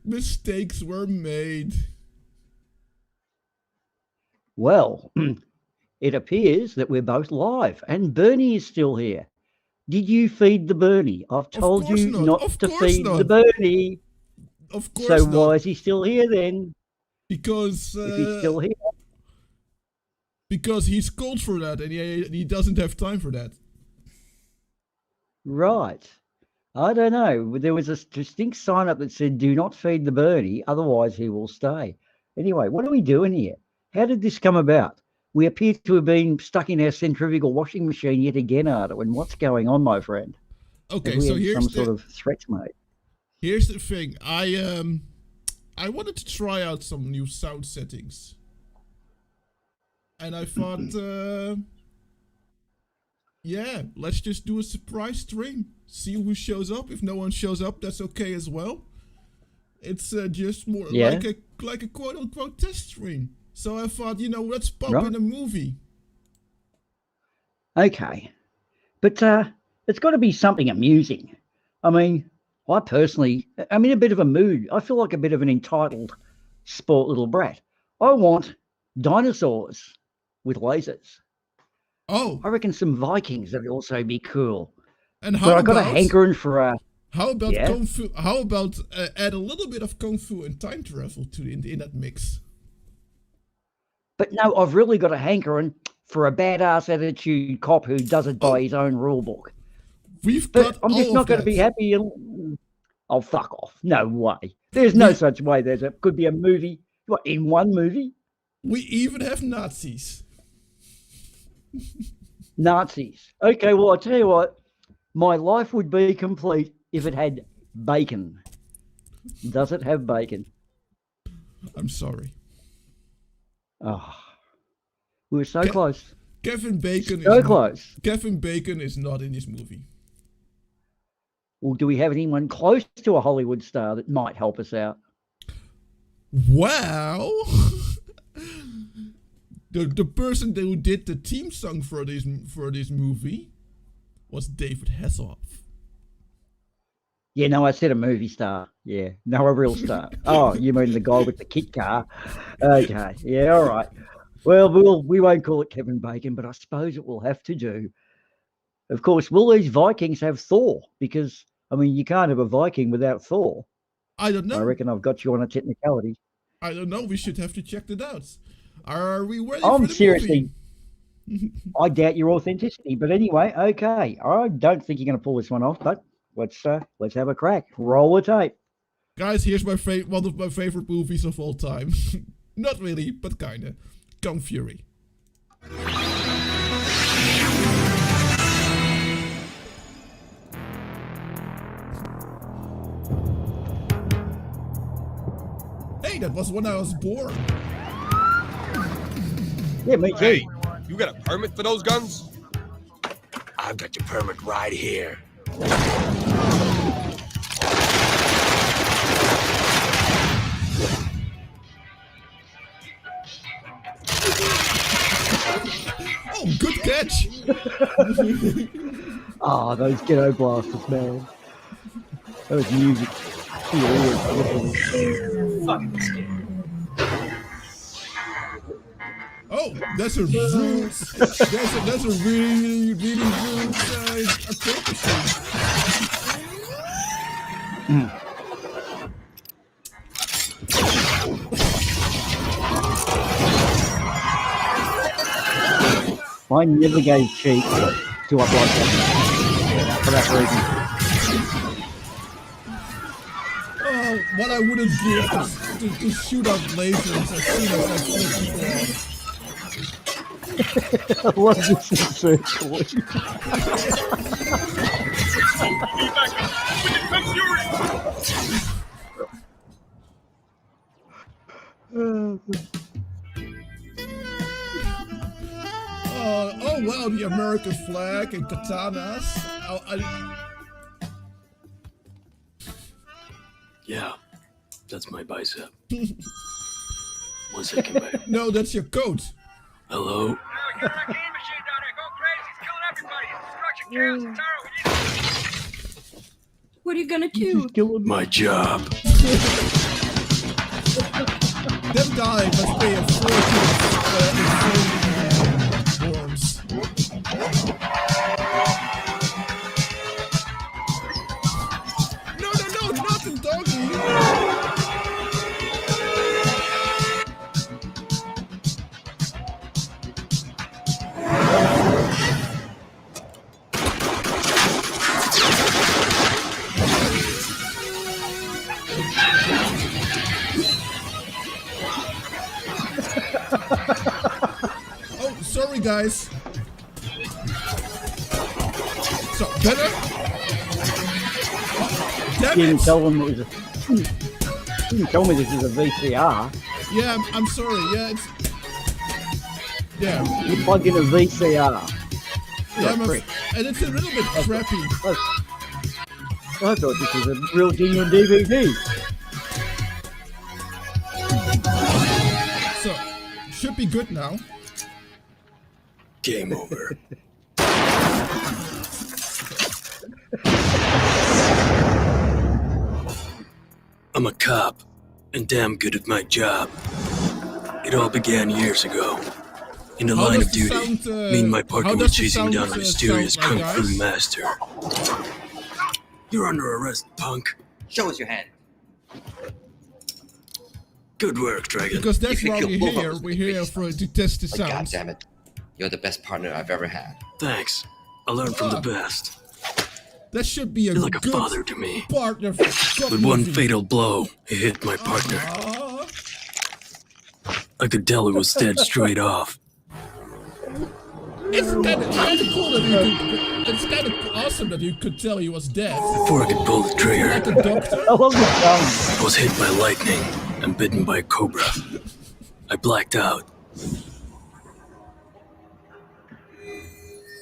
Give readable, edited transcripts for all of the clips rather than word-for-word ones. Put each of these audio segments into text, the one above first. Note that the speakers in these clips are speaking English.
Mistakes were made. Well, it appears that we're both live, and Bernie is still here. Did you feed the Bernie? I've Of told course you not. not Of to course feed the not. Bernie. Of So course not. why is he still here then? Because If he's still here. because he's called for that, and he doesn't have time for that. Right. I don't know. There was a distinct sign up that said, do not feed the Bernie, otherwise he will stay. Anyway, what are we doing here? How did this come about? We appear to have been stuck in our centrifugal washing machine yet again, Ardo. And what's going on, my friend? Okay, Have we so had some sort of threats made? here's the thing. I wanted to try out some new sound settings, and I thought, yeah, let's just do a surprise stream. See who shows up. If no one shows up, that's okay as well. It's just more like a quote unquote test stream. So I thought, let's pop in a movie. Okay. But it's got to be something amusing. I mean, I'm in a bit of a mood. I feel like a bit of an entitled, sport little brat. I want dinosaurs with lasers. Oh. I reckon some Vikings would also be cool. And how I got a hankering for How about kung fu? How about add a little bit of kung fu and time travel in that mix? But no, I've really got a hankering for a badass attitude cop who does it by his own rule book. I'm just not going to be happy. Oh, fuck off. No way. There's no such way. Could be a movie. What, in one movie? We even have Nazis. Nazis. Okay, well, I'll tell you what. My life would be complete if it had bacon. Does it have bacon? I'm sorry. Oh, we were so close. Kevin Bacon close. Kevin Bacon is not in this movie. Well, do we have anyone close to a Hollywood star that might help us out? Well, the person who did the theme song for this movie was David Hasselhoff. Yeah, no, I said a movie star. Yeah, no, a real star. Oh, you mean the guy with the kit car? Okay, yeah, all right. Well, we won't call it Kevin Bacon, but I suppose it will have to do. Of course, will these Vikings have Thor? Because, I mean, you can't have a Viking without Thor. I don't know. I reckon I've got you on a technicality. I don't know. We should have to check that out. Are we ready for the seriously, movie? I doubt your authenticity. But anyway, okay. I don't think you're going to pull this one off, but let's have a crack. Roll the tape. Guys, here's one of my favorite movies of all time. Not really, but kinda. Kung Fury. Hey, that was when I was born. Yeah, me too. Hey, you got a permit for those guns? I've got your permit right here. Oh, good catch! Oh, those ghetto blasters, man. That was music. Oh, that's a rude. That's a really rude accomplishment. I never gave cheek to upload that for that reason. Oh, what I wouldn't give is to shoot out lasers as soon as I flip people off. I love this circle. Oh wow, the American flag and katanas. Yeah, that's my bicep. 1 second, babe. No, that's your coat. Hello? What are you gonna This do? is killing me. My job. That guy must pay a fortune in worms. No, not the doggy. Oh, sorry guys. So, better? Oh, damn You didn't it. tell them it was a. You didn't tell me this is a VCR. Yeah, I'm sorry. Yeah, it's... Yeah, You plug in a VCR. yeah, a prick. and it's a little bit crappy. I thought this was a real genuine DVD. So, should be good now. Game over. I'm a cop and damn good at my job. It all began years ago. In the How line does of the duty, sound, me and my how partner were does the chasing sound, down a mysterious sound like, kung fu guys? master. You're under arrest, punk. Show us your hand. Good work, Dragon. Because that's You why can we're kill both of here. us We're with here this. for to test the But sounds. God damn it, you're the best partner I've ever had. Thanks. I learned from the best. That should be a You're like a good father to me. partner for cop With one movie. fatal blow, he hit my partner. Ah, I could tell he was dead straight off. it's kind of cool that you could. It's kind of awesome that you could tell he was dead. Before I could pull the trigger, Like a doctor. I love the sound. I was hit by lightning and bitten by a cobra. I blacked out.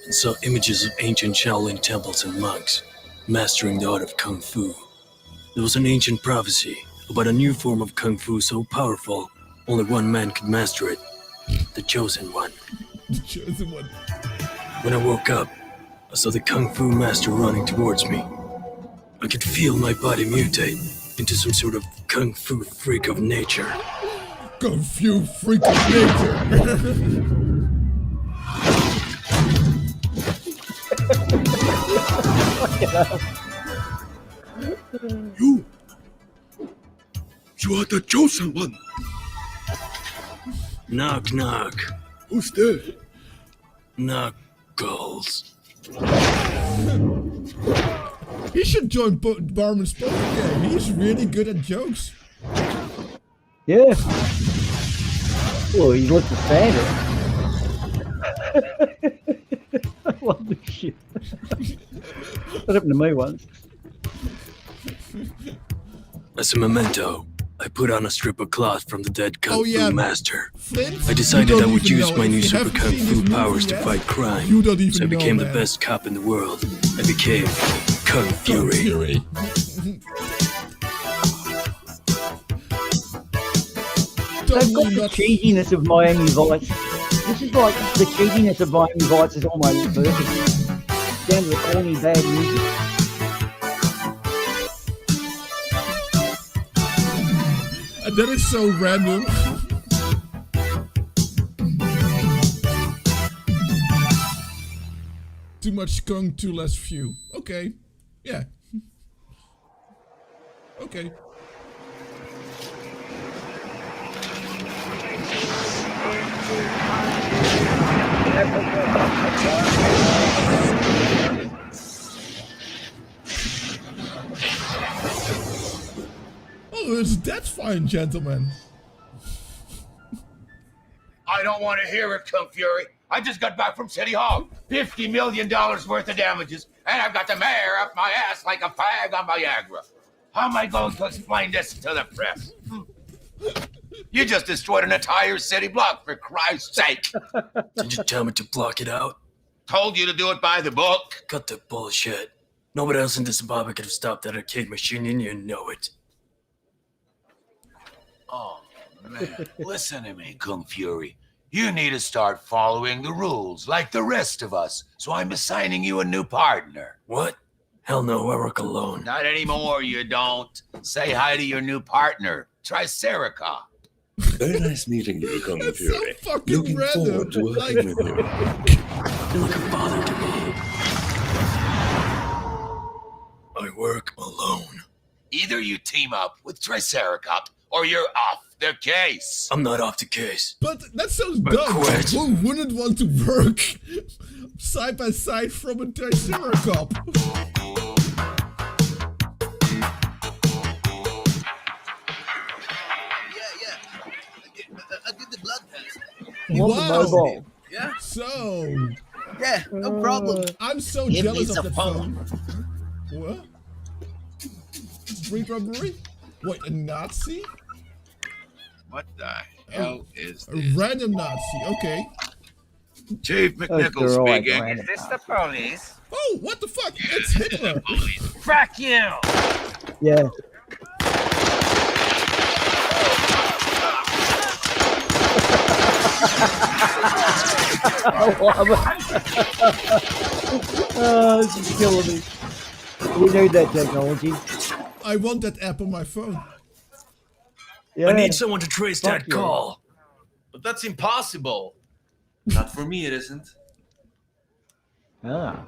And saw images of ancient Shaolin temples and monks mastering the art of Kung Fu. There was an ancient prophecy about a new form of Kung Fu so powerful, only one man could master it. The Chosen One. The chosen one. When I woke up, I saw the Kung Fu master running towards me. I could feel my body mutate into some sort of Kung Fu freak of nature. Kung Fu freak of nature. You are the Chosen One. Knock, knock. Who's there? Knuckles. He should join Barman's poker game. He's really good at jokes. Yeah. Well, he looks the standard. I love this shit. That happened to me once. As a memento, I put on a strip of cloth from the dead Kung Oh, yeah. Fu master. Flint, I you decided don't I would even use know. my If new you super haven't Kung seen Fu this movie powers to yet, fight crime. you don't even So I know, became man. the best cop in the world. I became Kung Fury. They've got Totally the not. cheesiness of Miami Vice. This is like the cheesiness of Miami Vice is almost perfect. Down to the corny bad music. That is so random. Too much Kung, too less few. Okay. Yeah. Okay. Oh, that's fine, gentlemen. I don't want to hear it, Kung Fury. I just got back from City Hall. $50 million worth of damages, and I've got the mayor up my ass like a fag on Viagra. How am I going to explain this to the press? You just destroyed an entire city block, for Christ's sake. Did you tell me to block it out? Told you to do it by the book. Cut the bullshit. Nobody else in this Zimbabwe could have stopped that arcade machine, and you know it. Oh, man. Listen to me, Kung Fury. You need to start following the rules like the rest of us, so I'm assigning you a new partner. What? Hell no, I work alone. Not anymore, you don't. Say hi to your new partner, Triceracop. Very nice meeting you, Kung That's so Fury. fucking Looking random. forward to working Like- with you. You're like a father to me. I work alone. Either you team up with Triceracop or you're off the case. I'm not off the case. But that sounds But dumb. quit. Who wouldn't want to work side by side from a Triceracop? I did the blood test. Want the Wow. mobile? Yeah? So, Yeah, no problem. I'm so Give jealous me of the that phone. phone. What? Street robbery? Wait, a Nazi? What the hell is A this? random Nazi, okay. Chief Those McNichols are like speaking. random. the police? Oh, what the fuck? It's Hitler. Fuck you! Yeah. I love it. Oh, this is killing me. We need that technology. I want that app on my phone. Yeah. I need someone to trace Fuck that yeah. call. But that's impossible. Not for me, it isn't. Ah.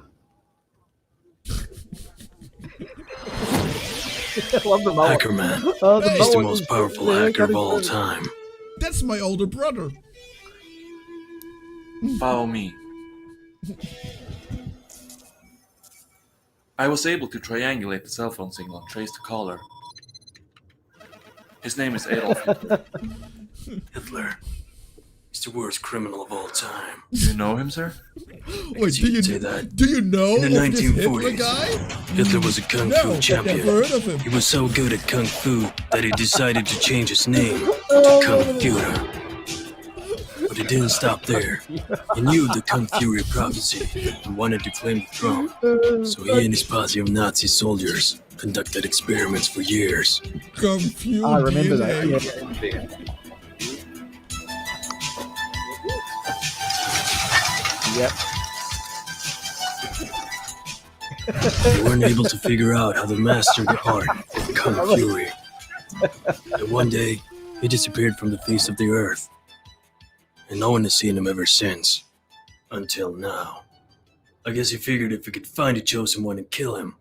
I love the mullet. Hackerman. Oh, the Hey. He's the mullet most is- powerful yeah, hacker of got it all good. time. That's my older brother. Follow me. I was able to triangulate the cell phone signal and trace the caller. His name is Adolf Hitler. Hitler. He's the worst criminal of all time. Do you know him, sir? Wait, you do you say that. do you know In the of this Hitler 1940s. guy? Hitler was a kung No, fu I've champion. never heard of him. He was so good at kung fu that he decided to change his name to Kung Fuhrer. But he didn't stop there. He knew the Kung Fury prophecy and wanted to claim the throne. So he and his posse of Nazi soldiers conducted experiments for years. Confused. I remember that. DNA. Yeah. Yep. They weren't able to figure out how to master the art of Kung Fury. And one day, he disappeared from the face of the earth. And no one has seen him ever since. Until now. I guess he figured if he could find a chosen one and kill him,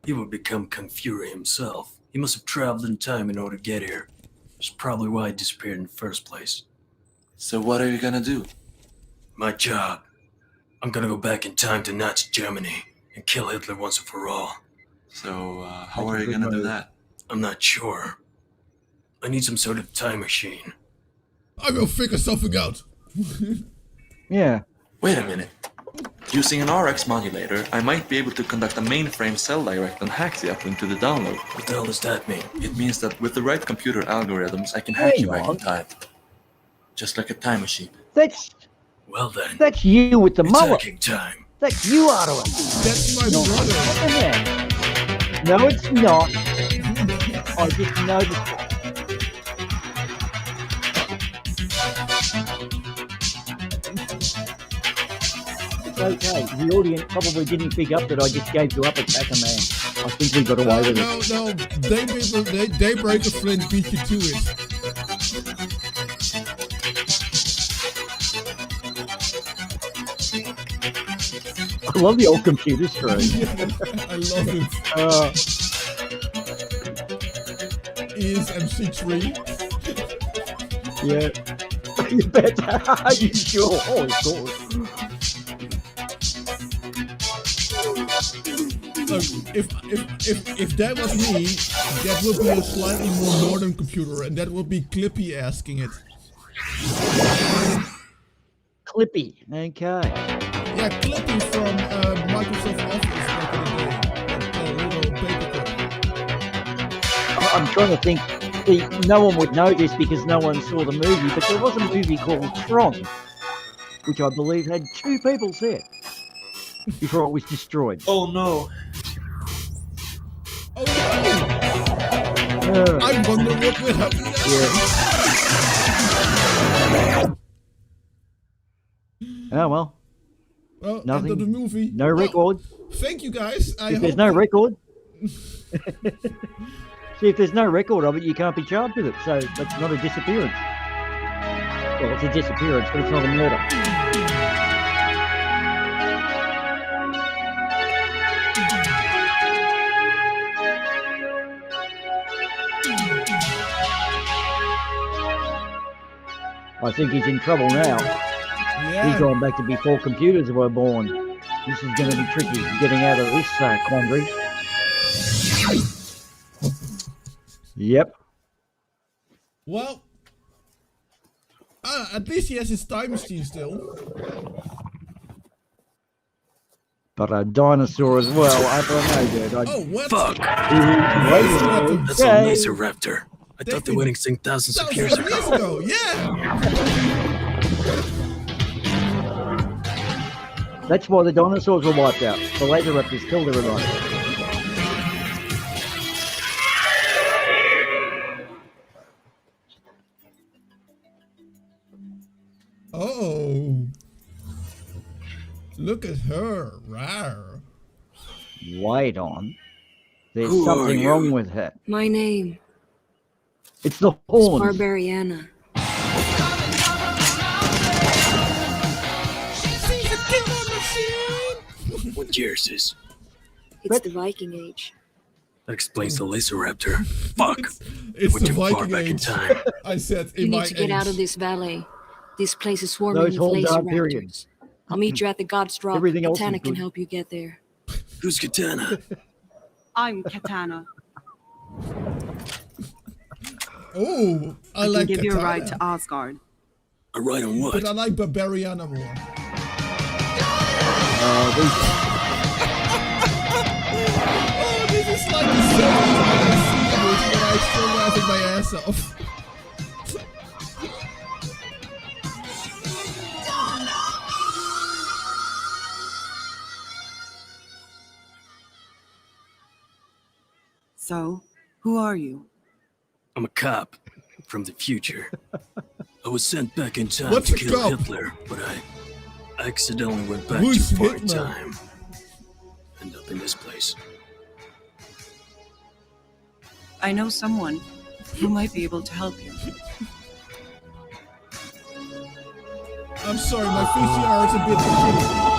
he would become Kung Fury himself. He must have traveled in time in order to get here. That's probably why he disappeared in the first place. So what are you gonna do? My job. I'm gonna go back in time to Nazi Germany and kill Hitler once and for all. So, how That's a are you good gonna do move. that? I'm not sure. I need some sort of time machine. I will figure something out. Yeah. Wait a minute. Using an RX modulator, I might be able to conduct a mainframe cell direct and hack the uplink to the download. What the hell does that mean? It means that with the right computer algorithms, I can hack you back Hang in on. time. Just like a time machine. That's Well then, you with the it's mullet. hacking time. That's you, Ottawa. That's my No. brother. What the heck? No, it's not. I just noticed it. It's okay. The audience probably didn't pick up that I just gave you up at Pac-Man. I think we got away with it. No, Daybreaker Flint beat you to it. I love the old computer screen. I love it. Is MC3? Yeah. You bet. Are you sure? Oh, of course. Look, if that was me, that would be a slightly more modern computer, and that would be Clippy asking it. Clippy. Okay. Yeah, Clippy from Microsoft Office back in the day. That little paperclip. I'm trying to think. No one would know this because no one saw the movie, but there was a movie called Tron, which I believe had 2 people there before it was destroyed. Oh no! Oh no! Uh, I wonder what will happen next. yeah. Oh well. Well, Nothing. end of the movie. No Well, record. Thank you guys. If there's no record. See, if there's no record of it, you can't be charged with it. So that's not a disappearance. Well, it's a disappearance, but it's not a murder. I think he's in trouble now. Yeah. He's gone back to before computers were born. This is going to be tricky, getting out of this quandary. Yep. Well, at least he has his time machine still. But a dinosaur as well. I don't know, dude. Oh, what? Fuck! Laseraptor. That's a laser raptor. I thought they went extinct thousands of years Years ago. ago, yeah. That's why the dinosaurs were wiped out. The laser raptors killed everybody. Oh. Look at her. Rawr. Wait on. There's Who are something you? wrong with her. My name It's the is horns. Barbariana. What year is this? It's the Viking Age. That explains the laser raptor. Fuck! It's Went the too far Viking back in age. time. I said You in need my to get age. out of this valley. This place is swarming Those with whole laser dark periods. raptors. I'll meet you at the God's Rock. Everything else is Katana can good. help you get there. Who's Katana? I'm Katana. Oh, I can like give you a ride Katana, to Asgard. A ride on what? but I like Barbariana more. Uh, Oh, this is like the second time I see this, but I'm still laughing my ass off. So, who are you? I'm a cop from the future. I was sent back in time What's to a kill cop? Hitler, but I accidentally went back Who's too far in Hitler? time. End up in this place. I know someone who might be able to help you. I'm sorry, my VCR is a bit shitty.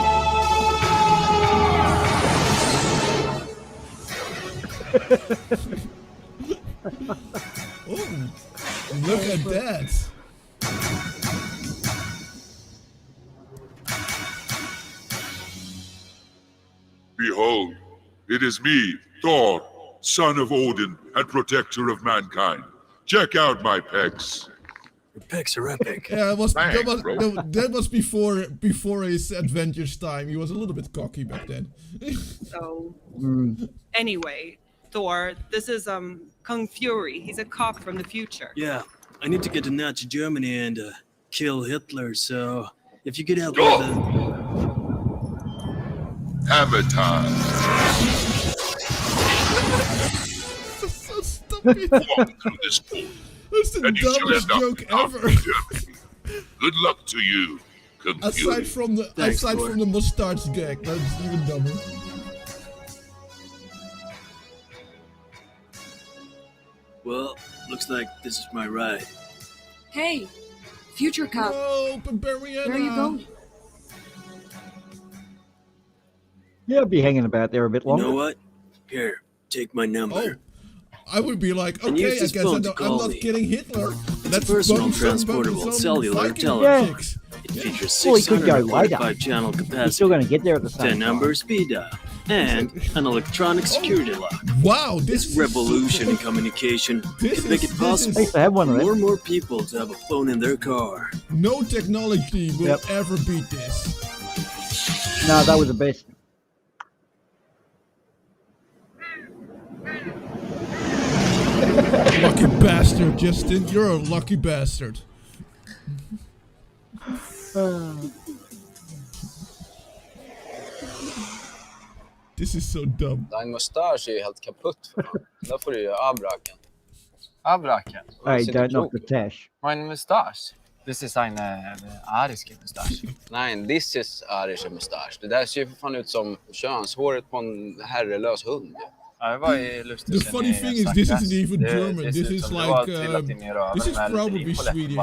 Oh, look at that. Behold, it is me, Thor, son of Odin and protector of mankind. Check out my pecs. Your pecs are epic. Yeah, Thanks, bro. that was before his Avengers time. He was a little bit cocky back then. So, mm, anyway, Thor, this is Kung Fury. He's a cop from the future. Yeah, I need to get to Nazi Germany and kill Hitler, so if you could help with the... Hammer time. So stupid. Walk through this door, That's the and you shall dumbest end up joke in Nazi ever. Germany. Good luck to you, Aside Confucius. from the Thanks, Thor. from the mustache gag, that's even dumber. Well, looks like this is my ride. Hey, future cop. Oh, Barbariana. Where are you going? yeah, I'll be hanging about there a bit You longer. know what? Here, take my number. Oh, I would be like, And okay, use I this guess phone to I'm call not me. getting Hitler. Let's personal bump some transportable cellular Viking telephone. chicks. It features Well, he could go later. 645 channel You're capacity, still going to get there at the same 10 time. number speed dial, and an electronic security lock. Wow, this This is revolution in communication This could make is- it this possible I used to have one of for them. more and more people to have a phone in their car. No technology will Yep. ever beat this. No, that was the best. Lucky bastard, Justin. You're a lucky bastard. This is so dumb. Din mustasch är ju helt kaputt för fan. Där får du ju abraken. Abraken. Hey, don't knock the tash. Min mustasch. This is en arisk mustasch. Nej, this is arisk mustasch. Det där ser ju för fan ut som könshåret på en herrelös hund. Ja, det var ju lustigt. The funny thing is, this isn't even German. This is like, this is probably Swedish.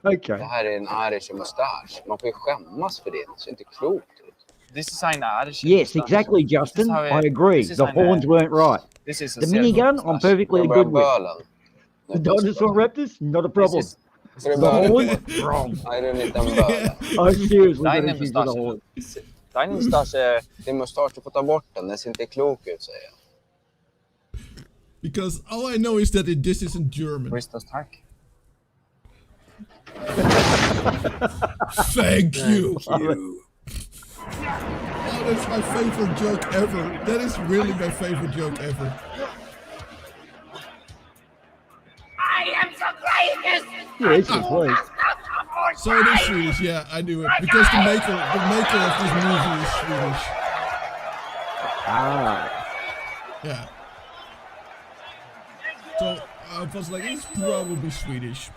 Okay. Det här är en arisk mustasch. Man får ju skämmas för det. Det ser inte klokt ut. This is en arisk Yes, exactly, Justin. I agree. The horns weren't right. The minigun, I'm perfectly good with. The dinosaur raptors, not a problem. The horn, wrong. Nej, det är en liten böla. I seriously got issues with the horn. Din mustasch din mustasch, du får ta bort den. Den ser inte klok ut, säger jag. Because all I know is that this isn't German. Tack. Thank you. Oh, that's my favorite joke ever. That is really my favorite joke ever. I am the greatest! Yeah, it's a place. So it is Swedish, yeah, I knew it. Because the maker of this movie is Swedish. Ah. Yeah. So I was like, it's probably Swedish.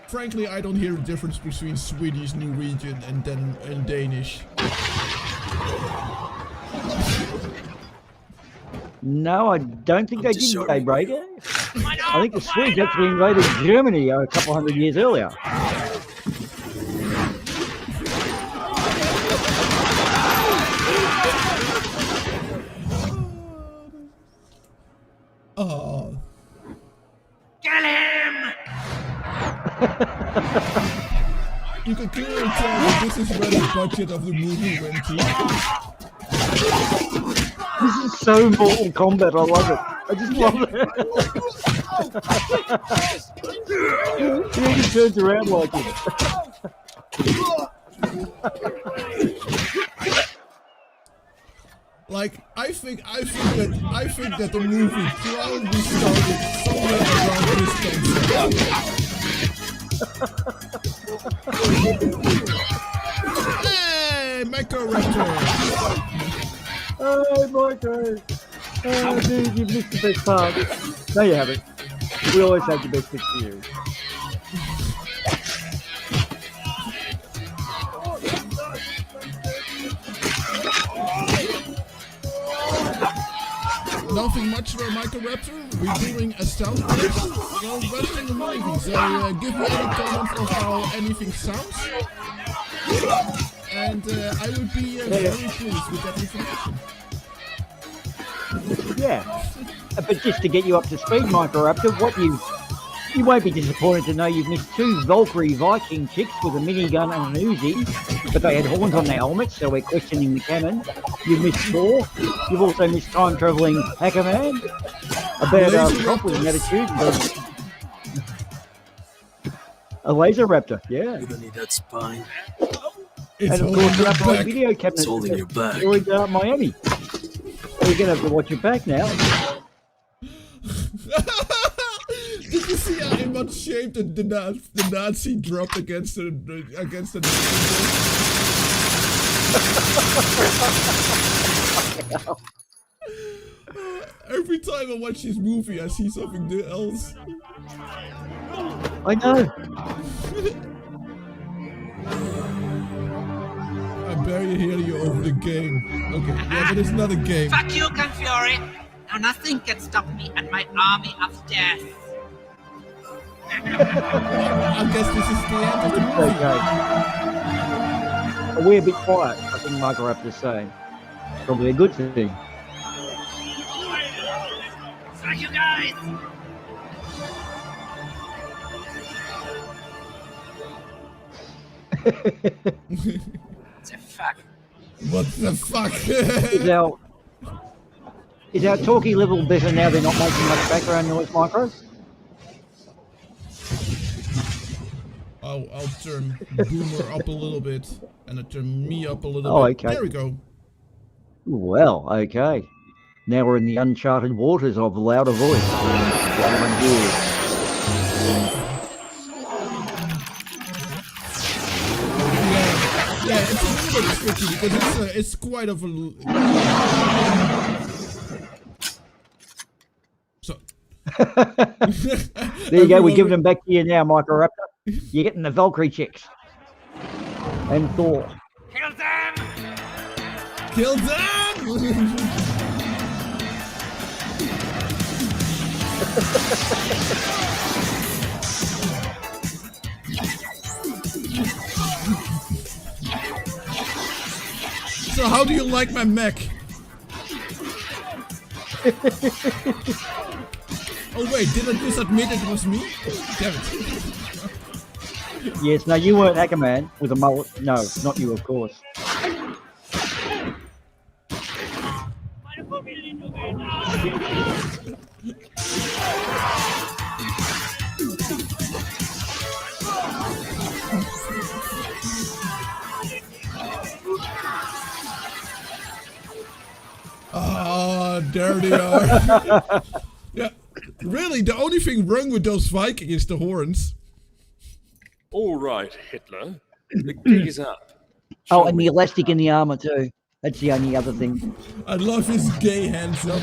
Frankly, I don't hear the difference between Swedish, Norwegian, and Danish. No, I don't think they did invade Braga. I think the Swedes actually invaded Germany a couple hundred years earlier. Oh. Get him! You can clearly tell that this is where the budget of the movie went to. This is so Mortal Kombat, I love it. I just love it. He even turns around like it. Like, I think that the movie probably started somewhere around this concept. Hey, Microraptor! Oh, Micro! Oh, dude, you've missed the best part. No, you haven't. We always have the best bits for you. Nothing much for Microraptor. We're doing a sound test while watching the movie. So give me any comments on how anything sounds. And I would be very pleased with that information. Yeah. But just to get you up to speed, Microraptor, you won't be disappointed to know you've missed 2 Valkyrie Viking chicks with a minigun and an Uzi, but they had horns on their helmets, so we're questioning the canon. You've missed 4. You've also missed time-travelling Hacker Man, a badass cop with an attitude, a laser raptor, yeah. You don't need that spine. And of course, the upright video cabinet. It's holding your back. Storage out Miami. So you're going to have to watch your back now. Did you see how in much shape the Nazi dropped against the Every time I watch this movie, I see something else. I know. I barely hear you over the game. Okay, yeah, but it's not a game. Fuck you, Kung Fury! Now nothing can stop me and my army of death. I guess this is the end of the movie. Okay. We're a bit quiet, I think Microraptor's saying. Probably a good thing. Fuck you guys! The fuck? What the fuck? Is our talkie level better now they're not making much background noise, Micro? I'll turn Boomer up a little bit, and I'll turn me up a little bit. Okay. There we go. Well, okay. Now we're in the uncharted waters of louder voice. Yeah, it's a little bit tricky because it's quite of a. So, There you go. We're giving them back to you now, Microraptor. You're getting the Valkyrie chicks. And Thor. Kill them! Kill them! So how do you like my mech? Oh wait, did I just admit it was me? Damn it. Yes, no, you weren't Hackerman with a mullet. No, not you, of course. Ah, there they are. Yeah, really, the only thing wrong with those Vikings is the horns. All right, Hitler. The gig is up. Oh, and the elastic in the armor too. That's the only other thing. I love his gay hands up.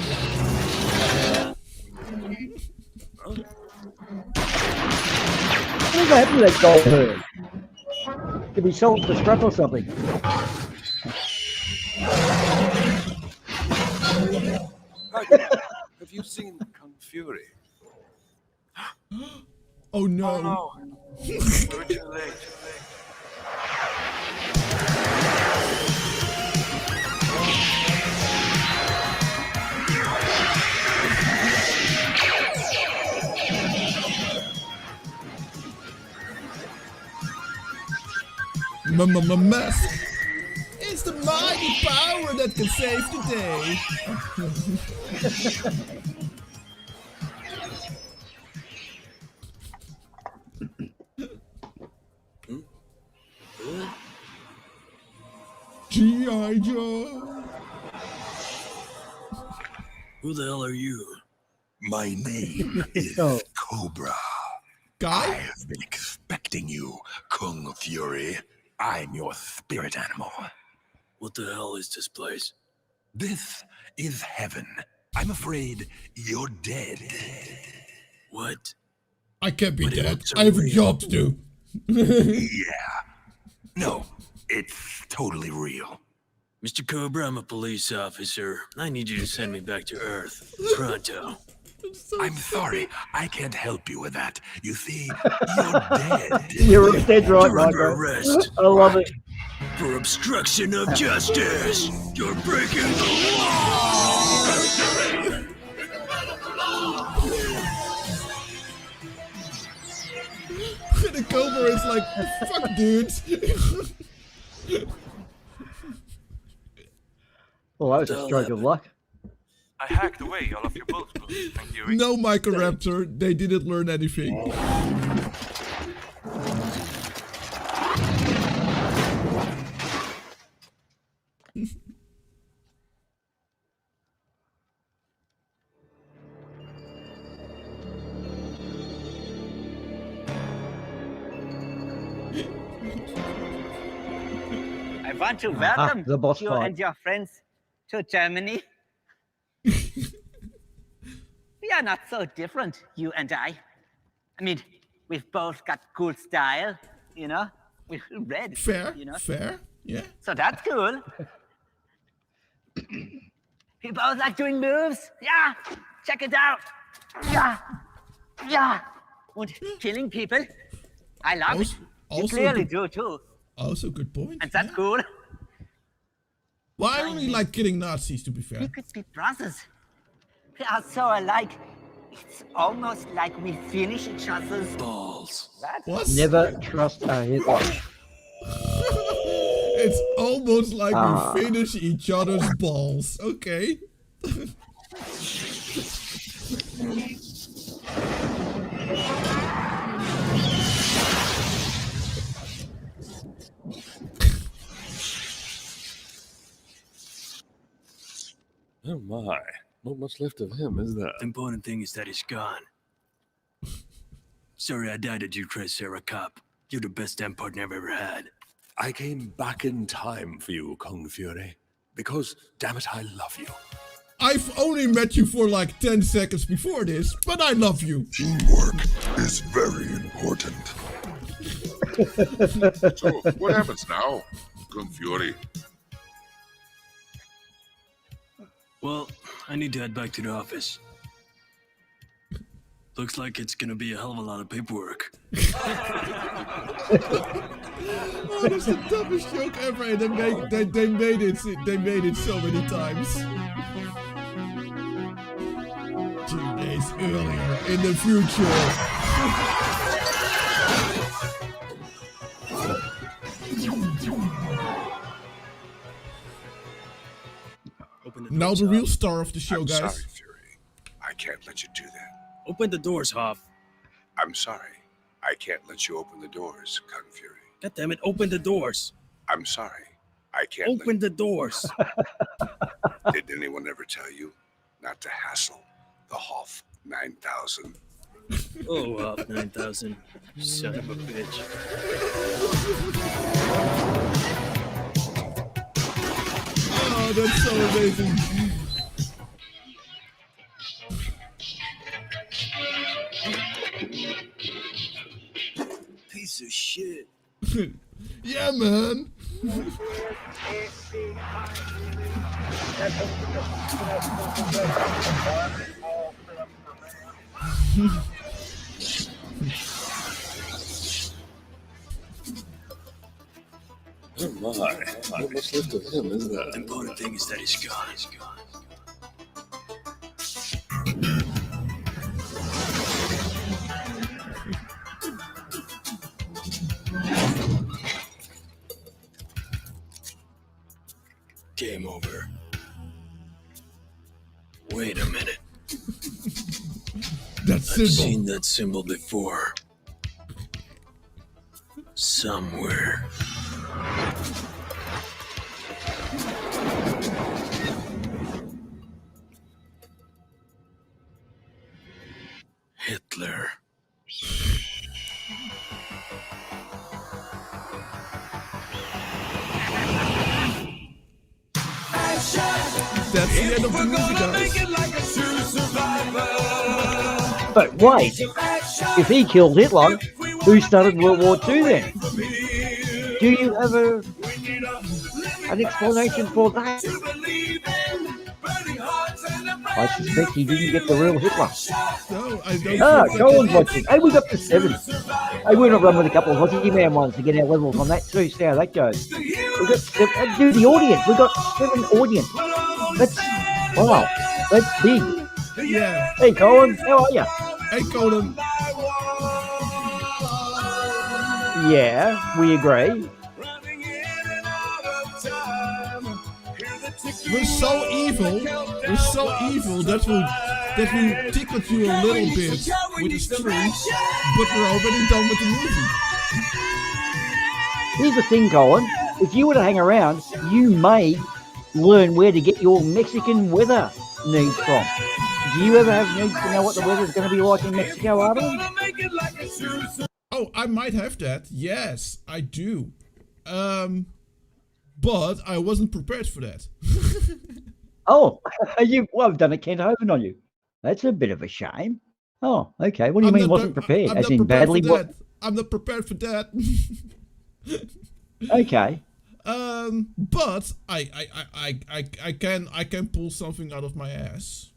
Whatever happened to that gold bird? Could be sold for scrap or something. Have you seen Kung Fury? Oh no. Oh no. We're too late. Mask. It's the mighty power that can save the day. G.I. Joe. Who the hell are you? My name is Cobra. Guy? I have been expecting you, Kung Fury. I'm your spirit animal. What the hell is this place? This is heaven. I'm afraid you're dead. What? I can't be But it dead. looks so I have a real. job to do. Yeah. No, it's totally real. Mr. Cobra, I'm a police officer. I need you to send me back to Earth. Pronto. I'm sorry, I can't help you with that. You see, you're dead. You're dead right, You're under Micro. arrest I love it. for obstruction of justice. You're breaking the law. The Cobra is like, fuck dudes. Well, that was a stroke of luck. I hacked away all of your bullets. Thank you. No, Microraptor, they didn't learn anything. I want to welcome the boss you fight. and your friends to Germany. We are not so different, you and I. I mean, we've both got cool style, you know? We're red, Fair, you know? fair, yeah. So that's cool. We both like doing moves. Yeah, check it out. Yeah, yeah. And killing people. I love it. You clearly do too. Also, good point. And that's cool. Well, I only like killing Nazis, to be fair. We could be brothers. We are so alike. It's almost like we finish each other's balls. What? Never trust a Hitler. It's almost like we finish each other's balls. Okay. Oh my. Not much left of him, is there? The important thing is that he's gone. Sorry I died at you, Triceracop. You're the best damn partner I've ever had. I came back in time for you, Kung Fury. Because, damn it, I love you. I've only met you for like 10 seconds before this, but I love you. Teamwork is very important. So, what happens now, Kung Fury? Well, I need to head back to the office. Looks like it's gonna be a hell of a lot of paperwork. Oh, that's the dumbest joke ever. And they made it so many times. 2 days earlier in the future. Now the real star of the show, I'm guys. sorry, Fury. I can't let you do that. Open the doors, Hoff. I'm sorry. I can't let you open the doors, Kung Fury. God damn it, open the doors. I'm sorry. I can't Open the doors. Did anyone ever tell you not to hassle the Hoff 9000? Oh, Hoff 9000. Son of a bitch. Oh, that's so amazing. Piece of shit. Yeah, man. Oh my. Not much left of him, is there? The important thing is that he's gone. Game over. Wait a minute. That symbol. I've seen that symbol before. Somewhere. Hitler. That's the end of the movie, guys. But wait, if he killed Hitler, who started World War II then? Do you have an explanation for that? I suspect he didn't get the real Hitler. No, I don't. Go on watching. Hey, we got to 7. Hey, we're gonna run with a couple of Hockey Man ones to get our levels on that too. See how that goes. We got 7. Do the audience. We got 7 audience. That's wow. That's big. Yeah. Hey, Colin, how are you? Hey, Colin. Yeah, we agree. We're so evil. We're so evil that we tickled you a little bit with the stream, but we're already done with the movie. Here's the thing, Colin. If you were to hang around, you may learn where to get your Mexican weather needs from. Do you ever have needs to know what the weather's going to be like in Mexico, Arden? Oh, I might have that. Yes, I do. But I wasn't prepared for that. Oh, I've done a Kent Hovind on you. That's a bit of a shame. Oh, okay. What do you mean wasn't prepared? I'm As not in prepared badly? for that. I'm not prepared for that. Okay. But I can pull something out of my ass.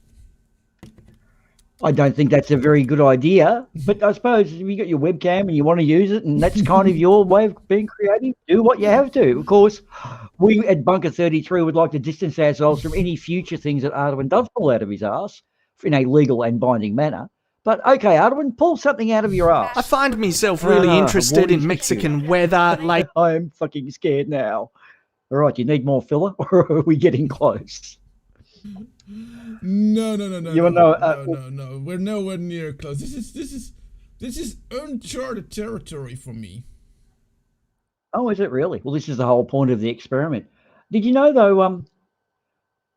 I don't think that's a very good idea, but I suppose if you got your webcam and you want to use it and that's kind of your way of being creative, do what you have to. Of course, we at Bunker 33 would like to distance ourselves from any future things that Arduin does pull out of his ass in a legal and binding manner. But okay, Arduin, pull something out of your ass. I find myself really interested in Mexican weather. Like, I am fucking scared now. All right, you need more filler, or are we getting close? No. You know, No. We're nowhere near close. This is uncharted territory for me. Oh, is it really? Well, this is the whole point of the experiment. Did you know though?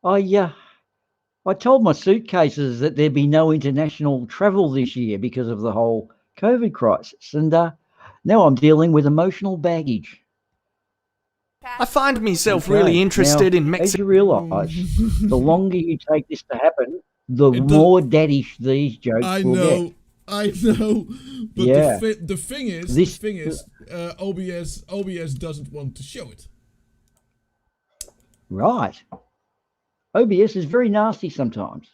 I told my suitcases that there'd be no international travel this year because of the whole COVID crisis, and now I'm dealing with emotional baggage. I find myself really interested in As Mexican. you realise, the longer you take this to happen, the more daddish these jokes I will know, get. I know. But Yeah. the thing is, OBS doesn't want to show it. Right. OBS is very nasty sometimes.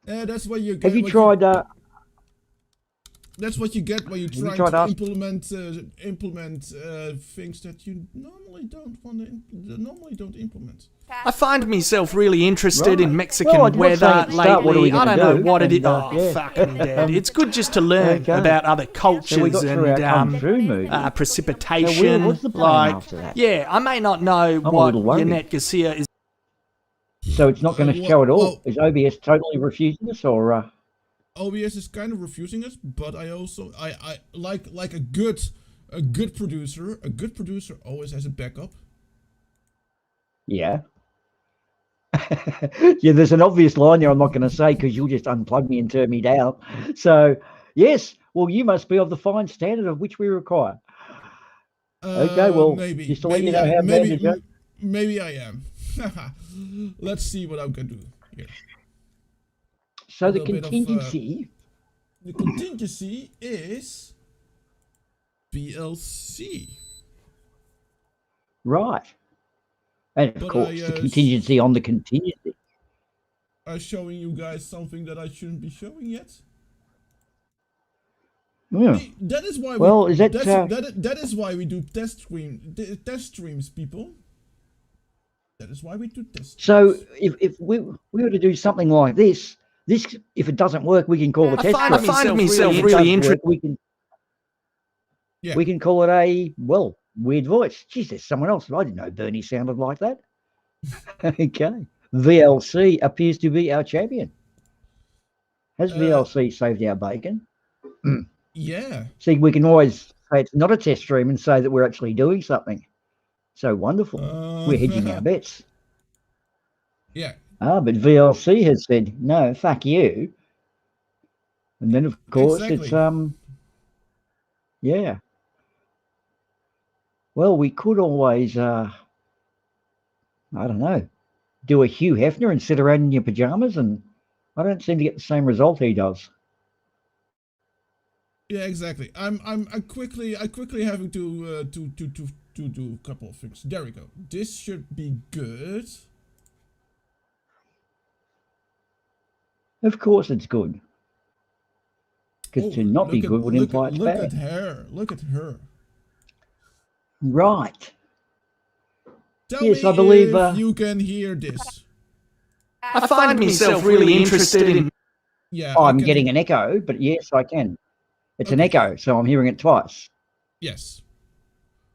That's what you get. Have you tried? That's what you get when you you try tried to ask- implement things that you normally don't implement. I find myself really interested in Right. Mexican Well, I did not say weather at the start, what are we lately. I gonna don't know do? what it is. And, Oh, yeah. fucking dead. It's good just to learn Okay. about other cultures So we got through and our Kung Fu movie. precipitation. what's the plan like, after that? yeah, I may not know a what little worried. Yannette Garcia is. So it's not going to show at all. Is OBS totally refusing us, or? OBS is kind of refusing us, but I also I like a good producer. A good producer always has a backup. Yeah. Yeah, there's an obvious line there I'm not going to say because you'll just unplug me and turn me down. So, yes, well, you must be of the fine standard of which we require. Okay, well, maybe, just to let you maybe know I- how bad maybe, the joke. maybe I am. Let's see what I'm gonna do here. So the little bit of, contingency. The contingency is BLC. Right. And of But course, I, the contingency on the contingency. I'm showing you guys something that I shouldn't be showing yet. Yeah. That is why. Well, we, is that, that is why we do test streams, people. That is why we do test. So if we were to do something like this, if it doesn't work, we can call it a test. I find myself If it really doesn't interested. work, we can call it a weird voice. Geez, there's someone else. I didn't know Bernie sounded like that. Okay. VLC appears to be our champion. Has VLC saved our bacon? Yeah. See, we can always say it's not a test stream and say that we're actually doing something. So wonderful. We're hedging our bets. Yeah. But VLC has said, no, fuck you. And then, of course, it's, yeah. Well, we could always, I don't know, do a Hugh Hefner and sit around in your pajamas, and I don't seem to get the same result he does. Yeah, exactly. I'm quickly having to do a couple of things. There we go. This should be good. Of course it's good. Because to not be good would imply it's look bad. at her. Look at her. Right. Tell Yes, me I believe, if you can hear this. I find myself really interested in. Yeah. Oh, I I'm can- getting an echo, but yes, I can. It's an echo, so I'm hearing it twice. Yes.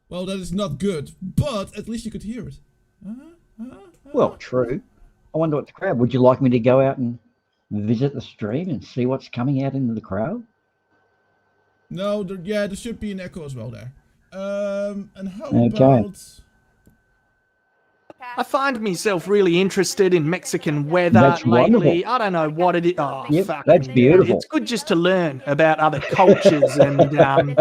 Well, that is not good, but at least you could hear it. Well, true. I wonder what the crowd. Would you like me to go out and visit the stream and see what's coming out into the crowd? No, there should be an echo as well there. And how Okay. about? I find myself really interested in Mexican weather That's lately. wonderful. I don't know what it is. Oh, Yep, fuck that's me. beautiful. It's good just to learn about other cultures and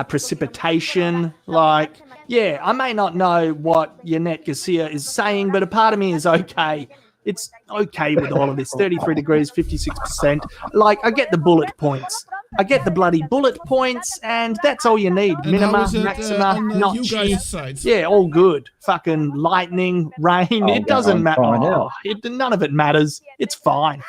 precipitation. Like, yeah, I may not know what Yannette Garcia is saying, but a part of me is okay. It's okay with all of this. 33 degrees, 56%. Like, I get the bullet points. I get the bloody bullet points, and that's all you need. And Minima, how is it, maxima, on, not you cheap. guys' sides? Yeah, all good. Fucking lightning, rain. Oh, It doesn't I'm matter. fine now. None of it matters. It's fine.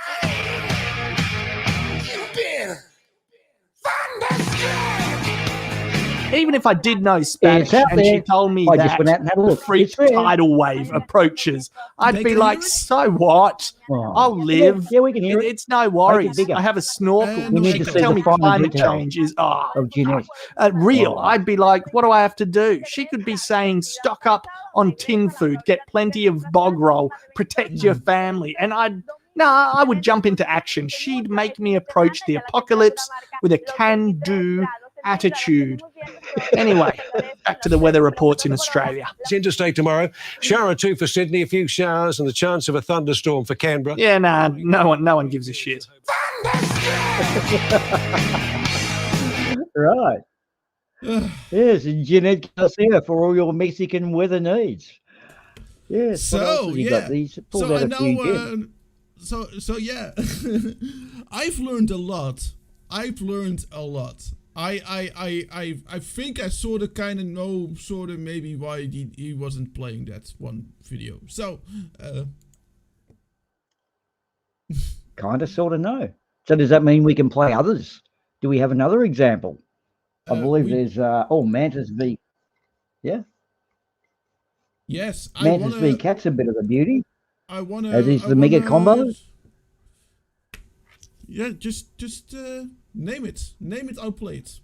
Even if I did know Spanish It's out and she there. told me I that just went out and had a the look. freak It's there. tidal wave approaches, I'd They be can like, hear it? so what? Oh. I'll live. Yeah, we can hear it. It's no worries. bigger. I have a snorkel. And We need She to could see tell the me finer climate detail change is of Jeanette. real. Oh. I'd be like, what do I have to do? She could be saying, stock up on tin food, get plenty of bog roll, protect your family. And I would jump into action. She'd make me approach the apocalypse with a can-do attitude. Anyway, back to the weather reports in Australia. It's interstate tomorrow. Shower or two for Sydney, a few showers, and the chance of a thunderstorm for Canberra. Yeah, nah, no one gives a shit. Right. Yes, and Jeanette Garcia for all your Mexican weather needs. Yes. what else So have you yeah, got? These pulled so out I a few know. gems. So yeah, I've learned a lot. I've learned a lot. I think I sort of kind of know sort of maybe why he wasn't playing that one video. So Kind of, sort of know. So does that mean we can play others? Do we have another example? I believe there's Mantis v. Yeah. yes, Mantis v. Cat's a bit of a beauty. I wanna. As is I the mega wanna- combo. Yeah, just name it. Name it. I'll play it.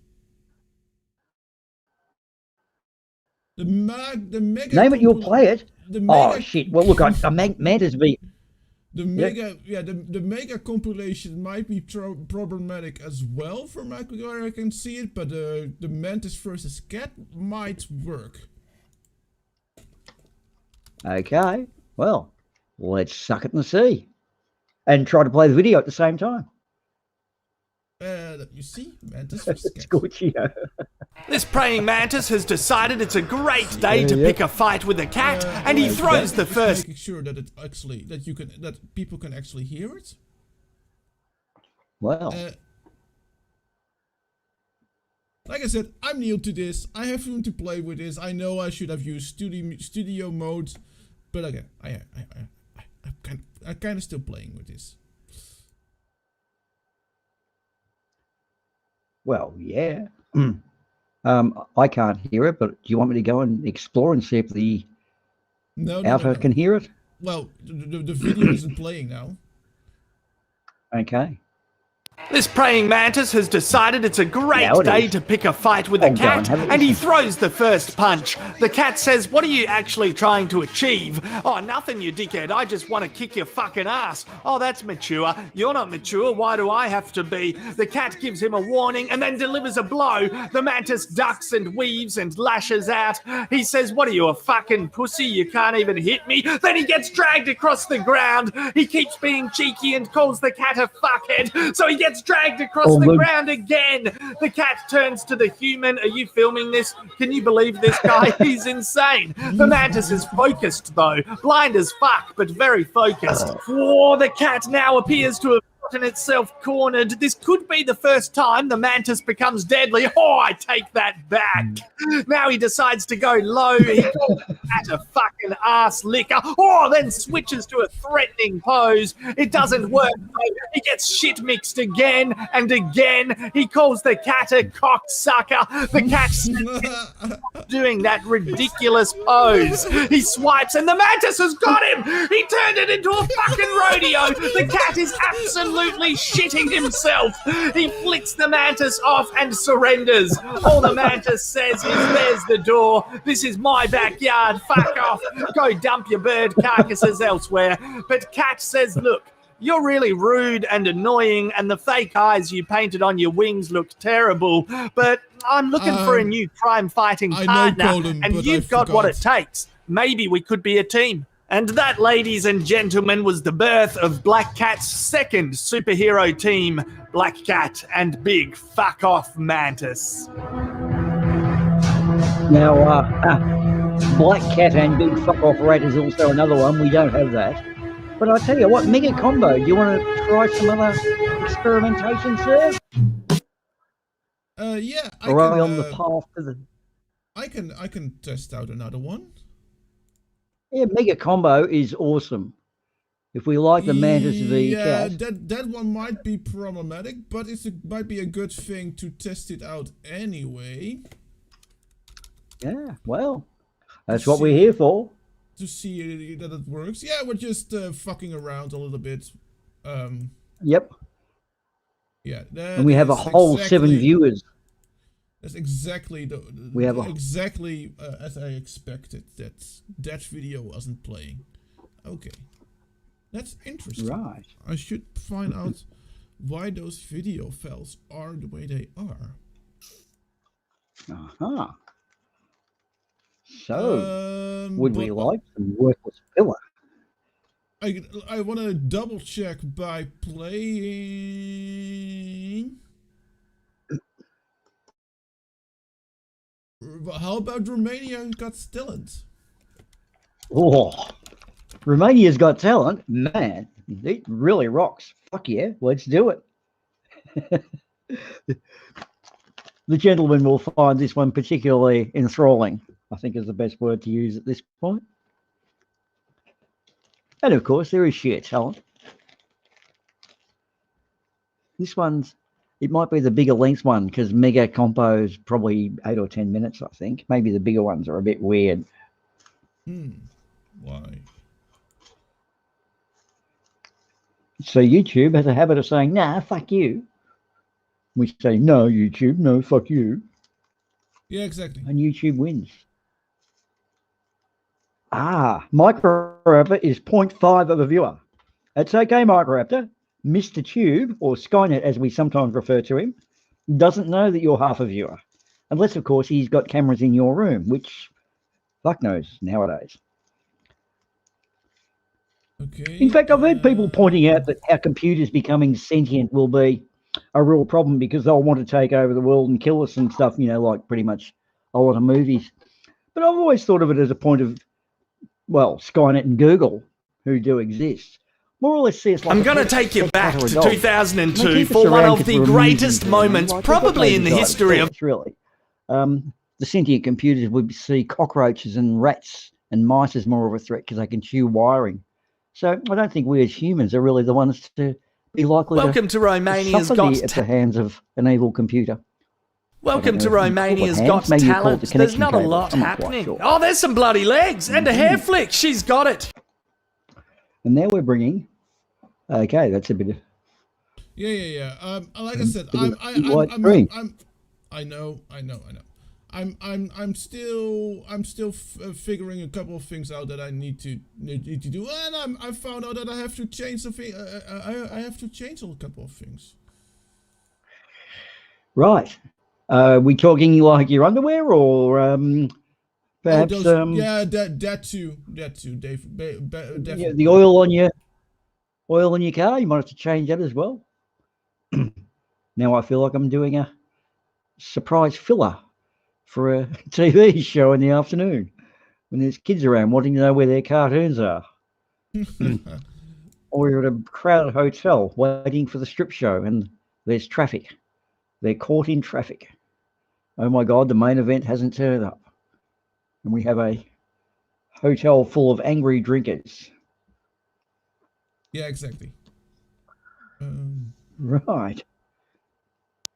The mega. Name it, you'll play it. The Oh mega, shit! Well, look, Mantis v. the mega, the mega compilation might be problematic as well for McGuire. I can see it, but the Mantis versus Cat might work. Okay. Well, let's suck it and see, and try to play the video at the same time. Let me see. Mantis versus Cat. Scorchio. This praying mantis has decided it's a great day to pick a fight with a cat, and he throws the first. Making sure that it actually that people can actually hear it. Well, like I said, I'm new to this. I have room to play with this. I know I should have used studio mode, but again, I'm kind of still playing with this. well, yeah. I can't hear it, but do you want me to go and explore and see if the alpha can hear it? Well, the video isn't playing now. Okay. This praying mantis has decided it's a great Now it day is. to pick a fight with a Oh, go on, cat, have a and he listen. throws the first punch. The cat says, "What are you actually trying to achieve?" "Oh, nothing, you dickhead. I just want to kick your fucking ass." "Oh, that's mature. You're not mature. Why do I have to be?" The cat gives him a warning and then delivers a blow. The mantis ducks and weaves and lashes out. He says, "What are you, a fucking pussy? You can't even hit me." Then he gets dragged across the ground. He keeps being cheeky and calls the cat a fuckhead, so he gets dragged across the ground again. The cat turns to the human. "Are you filming this? Can you believe this guy? He's insane." The mantis is focused though, blind as fuck, but very focused. Whoa, the cat now appears to have gotten itself cornered. This could be the first time the mantis becomes deadly. Oh, I take that back. Now he decides to go low. He calls the cat a fucking ass licker. Oh, then switches to a threatening pose. It doesn't work though. He gets shit mixed again and again. He calls the cat a cocksucker. The cat's doing that ridiculous pose. He swipes and the mantis has got him. He turned it into a fucking rodeo. The cat is absolutely shitting himself. He flicks the mantis off and surrenders. All the mantis says is, "There's the door. This is my backyard. Fuck off. Go dump your bird carcasses elsewhere." But Cat says, "Look, you're really rude and annoying, and the fake eyes you painted on your wings look terrible, but I'm looking for a new crime-fighting I know, partner, Colin, and but you've I got what forgot. it takes. Maybe we could be a team." And that, ladies and gentlemen, was the birth of Black Cat's second superhero team, Black Cat and Big Fuck Off Mantis. Now, Black Cat and Big Fuck Off Rat is also another one. We don't have that. But I tell you what, Mega Combo, do you want to try some other experimentation, sir? Yeah. Or are we on the path to the... I can test out another one. Yeah, Mega Combo is awesome. If we like the Mantis v Yeah, Cat. that one might be problematic, but might be a good thing to test it out anyway. Yeah, well, that's what we're here for. To see that it works. Yeah, we're just fucking around a little bit. Yep. Yeah. And we have a whole 7 viewers. That's exactly exactly as I expected. That video wasn't playing. Okay, that's interesting. Right. I should find out why those video files are the way they are. Uh-huh. So, would we like some worthless filler? I want to double check by playing. how about Romania Got Talent? Oh, Romania's Got Talent, man. It really rocks. Fuck yeah, let's do it. The gentleman will find this one particularly enthralling, I think is the best word to use at this point. And of course, there is sheer talent. This one's, it might be the bigger length one because Mega Compo's probably 8 or 10 minutes, I think. Maybe the bigger ones are a bit weird. Why? So YouTube has a habit of saying, nah, fuck you. We say, no, YouTube, no, fuck you. Yeah, exactly. And YouTube wins. Microraptor is 0.5 of a viewer. That's okay, Microraptor. Mr. Tube, or Skynet as we sometimes refer to him, doesn't know that you're half a viewer. Unless, of course, he's got cameras in your room, which fuck knows nowadays. Okay. In fact, I've heard people pointing out that how computers becoming sentient will be a real problem because they'll want to take over the world and kill us and stuff, you know, like pretty much a lot of movies. But I've always thought of it as a point of, well, Skynet and Google, who do exist, more or less see us like I'm going to take you back to 2002 for one of the greatest moments probably in the history of... Really. The sentient computers would see cockroaches and rats and mice as more of a threat because they can chew wiring. So I don't think we as humans are really the ones to be likely Welcome to Romania's suffer Got at the hands of an evil computer. Welcome to Romania's Got Talent. There's not a lot happening. Oh, there's some bloody legs and a hair flick. She's got it. And now we're bringing... Okay, that's a bit of... Yeah. Like I said, I know. I'm still figuring a couple of things out that I need to do, and I found out that I have to change something. I have to change a couple of things. Right. We talking like your underwear, or perhaps? Yeah, that too, Dave. Definitely. Yeah, the oil on your car. You might have to change that as well. Now I feel like I'm doing a surprise filler for a TV show in the afternoon when there's kids around wanting to know where their cartoons are. Or you're at a crowded hotel waiting for the strip show and there's traffic. They're caught in traffic. Oh my God, the main event hasn't turned up. And we have a hotel full of angry drinkers. Yeah, exactly. Right.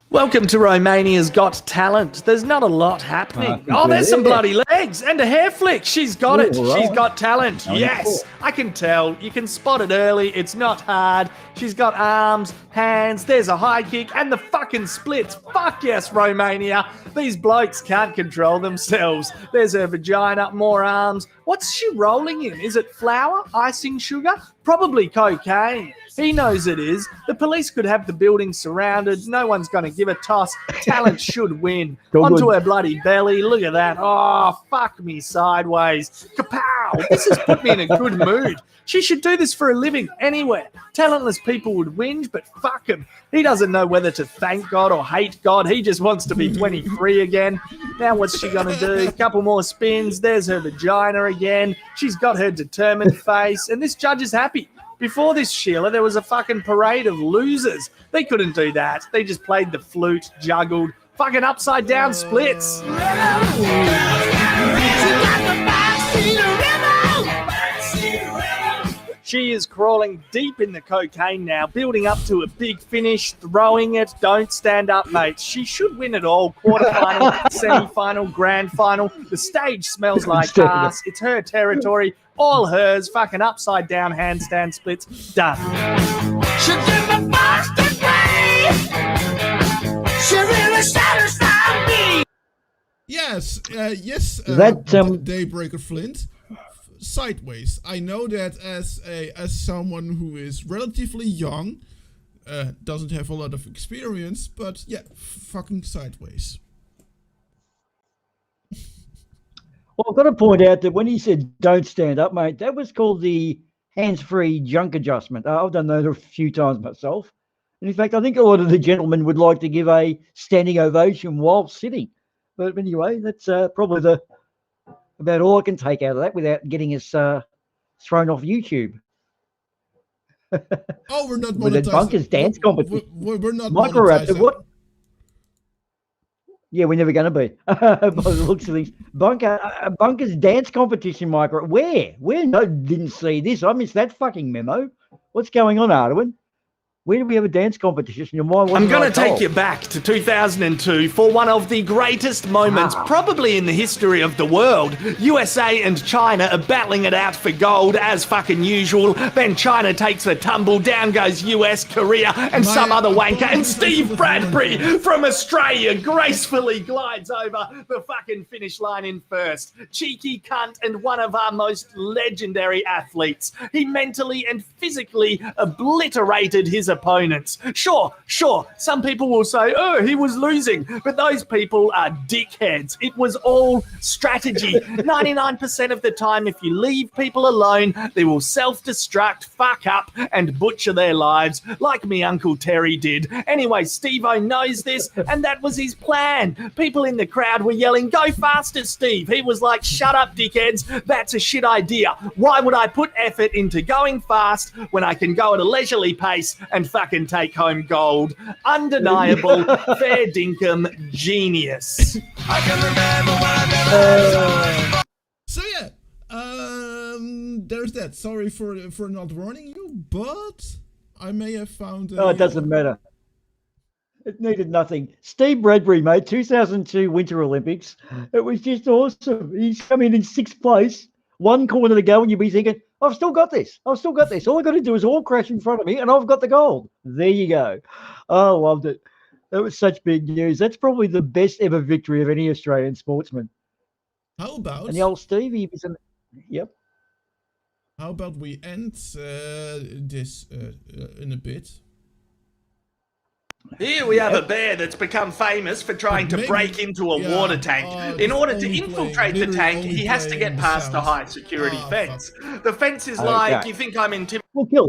Welcome to Romania's Got Talent. There's not a lot happening. Oh, there's some bloody legs and a hair flick. She's got it. Right. She's got talent. Yes, I can tell. You can spot it early. It's not hard. She's got arms, hands. There's a high kick and the fucking splits. Fuck yes, Romania. These blokes can't control themselves. There's her vagina, more arms. What's she rolling in? Is it flour, icing sugar? Probably cocaine. He knows it is. The police could have the building surrounded. No one's going to give a toss. Talent should win. Onto her bloody belly. Look at that. Oh, fuck me sideways. Kapow! This has put me in a good mood. She should do this for a living anywhere. Talentless people would whinge, but fuck him. He doesn't know whether to thank God or hate God. He just wants to be 23 again. Now what's she going to do? Couple more spins. There's her vagina again. She's got her determined face. And this judge is happy. Before this, Sheila, there was a fucking parade of losers. They couldn't do that. They just played the flute, juggled, fucking upside down splits. She is crawling deep in the cocaine now, building up to a big finish, throwing it. Don't stand up, mate. She should win it all. Quarterfinal, semi-final, grand final. The stage smells like ass. It's her territory, all hers. Fucking upside down handstand splits. Done. She did the Boston way. She really satisfied me. Yes, Daybreaker Flint. Sideways. I know that as someone who is relatively young, doesn't have a lot of experience, but yeah, fucking sideways. Well, I've got to point out that when he said don't stand up, mate, that was called the hands-free junk adjustment. I've done those a few times myself. And in fact, I think a lot of the gentlemen would like to give a standing ovation while sitting. But anyway, that's probably about all I can take out of that without getting us thrown off YouTube. Oh, we're not With the monetizing. Bunkers dance competition. We're not Microraptor, monetizing. what? Yeah, we're never going to be. By the looks of things. Bunkers dance competition, Micro. Where? No, didn't see this. I missed that fucking memo. What's going on, Arduin? Where do we have a dance competition? And why I'm wasn't going I to take told? you back to 2002 for one of the greatest moments probably in the history of the world. USA and China are battling it out for gold as fucking usual. Then China takes a tumble, down goes US, Korea, and some other wanker. And Steve Bradbury from Australia gracefully glides over the fucking finish line in first. Cheeky cunt and one of our most legendary athletes. He mentally and physically obliterated his opponents. Sure, some people will say, oh, he was losing, but those people are dickheads. It was all strategy. 99% of the time, if you leave people alone, they will self-destruct, fuck up, and butcher their lives, like me Uncle Terry did. Anyway, Steve-O knows this, and that was his plan. People in the crowd were yelling, go faster, Steve. He was like, shut up, dickheads. That's a shit idea. Why would I put effort into going fast when I can go at a leisurely pace and fucking take home gold? Undeniable, fair dinkum, genius. I can remember when I So yeah, there's that. Sorry for not warning you, but I may have found. Oh, it doesn't matter. It needed nothing. Steve Bradbury, mate, 2002 Winter Olympics. It was just awesome. He's coming in 6th place, one corner to go, and you'll be thinking, I've still got this. All I got to do is all crash in front of me, and I've got the gold. There you go. Oh, I loved it. That was such big news. That's probably the best ever victory of any Australian sportsman. How about? And the old Steve, he was in. Yep. How about we end this in a bit? Here we have a bear that's become famous for trying to break into a water tank. In order to infiltrate the tank, he has to get past a high security fence. The fence is like, you think I'm intimidated. We'll kill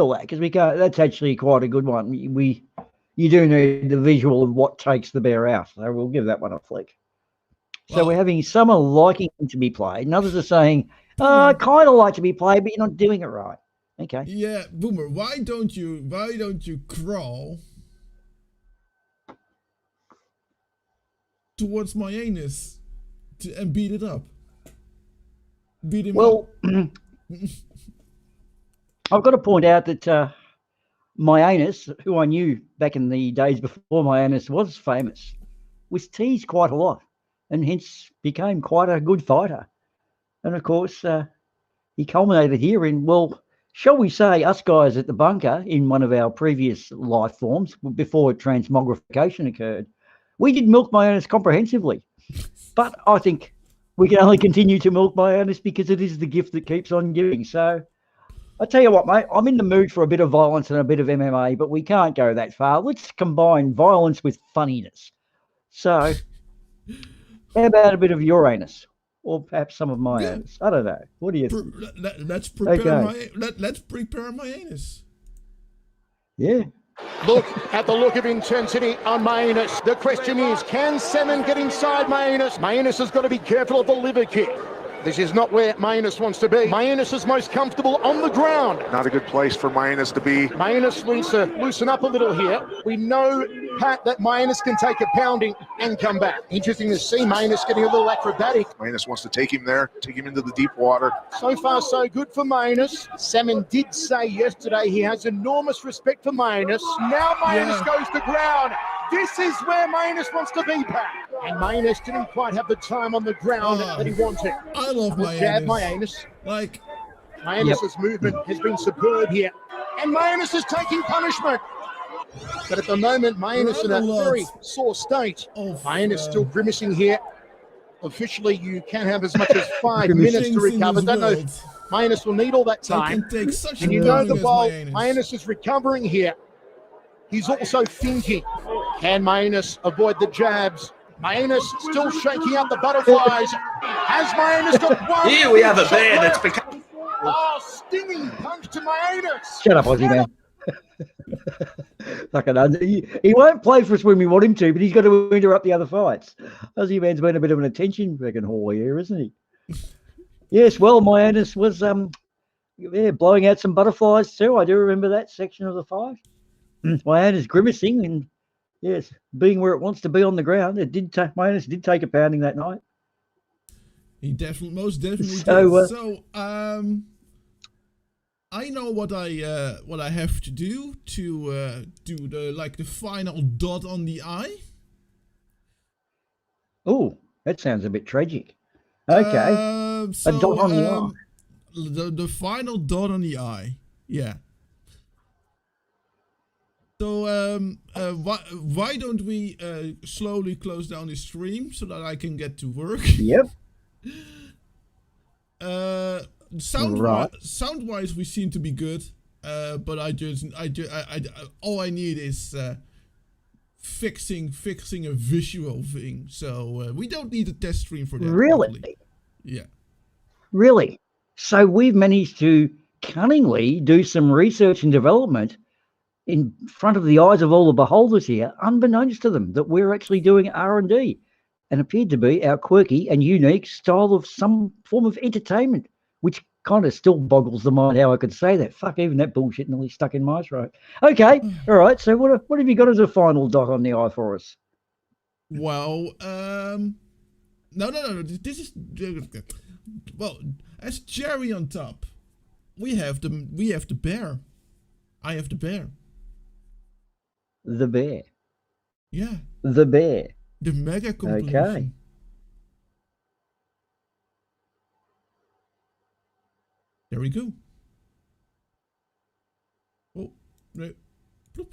that because we go. That's actually quite a good one. You do need the visual of what takes the bear out, so we'll give that one a flick. So we're having some are liking to be played, and others are saying, I kind of like to be played, but you're not doing it right. Okay. Yeah, Boomer, why don't you crawl towards my anus and beat it up? Beat him up. I've got to point out that my anus, who I knew back in the days before my anus was famous, was teased quite a lot, and hence became quite a good fighter. And of course, he culminated here in, well, shall we say, us guys at the bunker in one of our previous life forms before transmogrification occurred, we did milk my anus comprehensively. But I think we can only continue to milk my anus because it is the gift that keeps on giving. So I tell you what, mate, I'm in the mood for a bit of violence and a bit of MMA, but we can't go that far. Let's combine violence with funniness. So how about a bit of your anus? Or perhaps some of my anus. I don't know. What do you think? Let's prepare let's prepare my anus. Yeah. Look at the look of intensity on my anus. The question is, can Salmon get inside my anus? My anus has got to be careful of the liver kick. This is not where my anus wants to be. My anus is most comfortable on the ground. Not a good place for my anus to be. My anus needs to loosen up a little here. We know, Pat, that my anus can take a pounding and come back. Interesting to see my anus getting a little acrobatic. My anus wants to take him there, take him into the deep water. So far, so good for my anus. Salmon did say yesterday he has enormous respect for my anus. Now my anus goes to ground. This is where my anus wants to be, Pat. And my anus didn't quite have the time on the ground that he wanted. I love my jab anus. my anus. Like, my anus's movement has been superb here. And my anus is taking punishment. But at the moment, my anus in a very sore state. My anus still grimacing here. Officially, you can have as much as 5 minutes to recover. Don't know if my anus will need all that time. And you know the while my anus is recovering here, he's also thinking, can my anus avoid the jabs? My anus still shaking out the butterflies. Has my anus got one? Here we have a bear that's become... Oh, stinging punch to my anus. Shut up, Aussie man. He won't play for us when we want him to, but he's got to interrupt the other fights. Aussie man's been a bit of an attention fucking haul here, isn't he? Yes, well, my anus was blowing out some butterflies too. I do remember that section of the fight. My anus grimacing and yes, being where it wants to be on the ground. My anus did take a pounding that night. He most definitely So, did. So, I know what I have to do to do the final dot on the I. Oh, that sounds a bit tragic. Okay, So, a dot on the I. The final dot on the I. Yeah. So why don't we slowly close down the stream so that I can get to work? Yep. Sound-wise, we seem to be good, but all I need is fixing a visual thing. So we don't need a test stream for that. Really? Probably. Yeah. Really? So we've managed to cunningly do some research and development in front of the eyes of all the beholders here, unbeknownst to them, that we're actually doing R&D and appeared to be our quirky and unique style of some form of entertainment, which kind of still boggles the mind how I could say that. Fuck, even that bullshit nearly stuck in my throat. Okay, all right, so what have you got as a final dot on the I for us? Well, no, this is... Well, as cherry on top, we have the bear. I have the bear. The bear. Yeah. The bear. The mega compilation. Okay. There we go. Oh, right. Bloop.